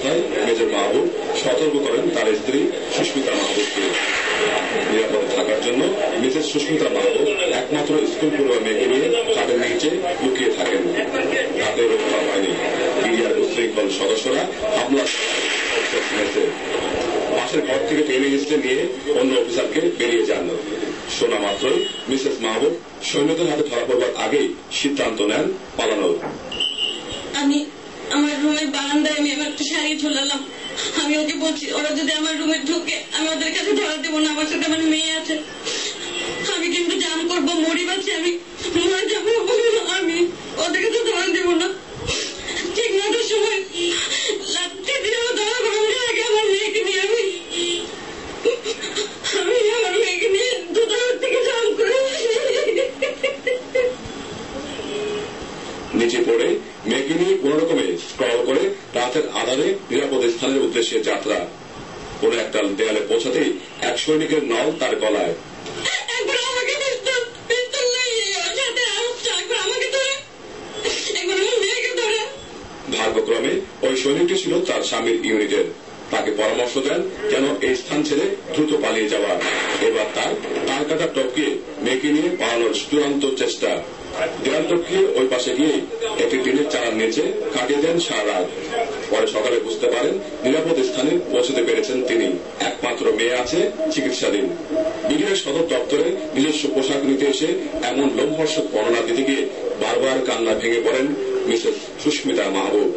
কথায় মেজর মাহবুব সতর্ক করেন তার স্ত্রী সুস্মিতা মাহবুবকে। নিরাপদে থাকার জন্য মিসেস সুস্মিতা মাহবুব একমাত্র স্কুল পড়ুয়া মেয়েকে নিয়ে খাটের নিচে লুকিয়ে থাকেন। তাতে রক্ষা হয়নি। বিডিআর উশৃঙ্খল সদস্যরা হামলা পাশের ঘর থেকে টেনে হিসেবে নিয়ে অন্য অফিসারকে বেরিয়ে যান। শোনা মাত্রই মিসেস মাহবুব সৈন্যদের হাতে ধরা পড়বার আগেই সিদ্ধান্ত নেন পালানোর। আমি আমার রুমের বারান্দায় আমি একটা শাড়ি ঝুলালাম। আমি ওকে বলছি ওরা যদি আমার রুমে ঢুকে আমি ওদের কাছে ধরা দেবো না, আমার সাথে আমার মেয়ে আছে, আমি কিন্তু জান করবো, মরি বাঁচি আমি মরে যাবো, আমি ওদের কাছে ধরা দেবো না। ঠিক মতো সময় লাঠি দিয়ে ধরা করার আগে আমার মেয়েকে নিয়ে আমি আমার মেয়েকে নিয়ে দুধার থেকে জান করে নিচে পড়ে মেয়েকে নিয়ে কোন রকমে স্ক্রল করে রাতের আধারে নিরাপদ স্থানের উদ্দেশ্যে যাত্রা। কোন একটা দেয়ালে পৌঁছাতেই এক সৈনিকের নল তার গলায়। ভাগ্যক্রমে ওই সৈনিকটি ছিল তার স্বামীর ইউনিটের। তাকে পরামর্শ দেন যেন এই স্থান ছেড়ে দ্রুত পালিয়ে যাওয়ার। এবার তার কাটা টপকিয়ে মেয়েকে নিয়ে পালানোর চূড়ান্ত চেষ্টা। দেয়াল টপকিয়ে ওই পাশে গিয়ে একটি টিনের চালার নিচে কাটিয়ে দেন সারা রাত। পরে সকালে বুঝতে পারেন নিরাপদ স্থানে পৌঁছতে পেরেছেন তিনি। একমাত্র মেয়ে আছে চিকিৎসাধীন। বিডিআর সদর দপ্তরে নিজস্ব পোশাক নিতে এসে এমন লোমহর্ষক বর্ণনা দিতে গিয়ে বারবার কান্না ভেঙে পড়েন মিসেস সুস্মিতা মাহবুব।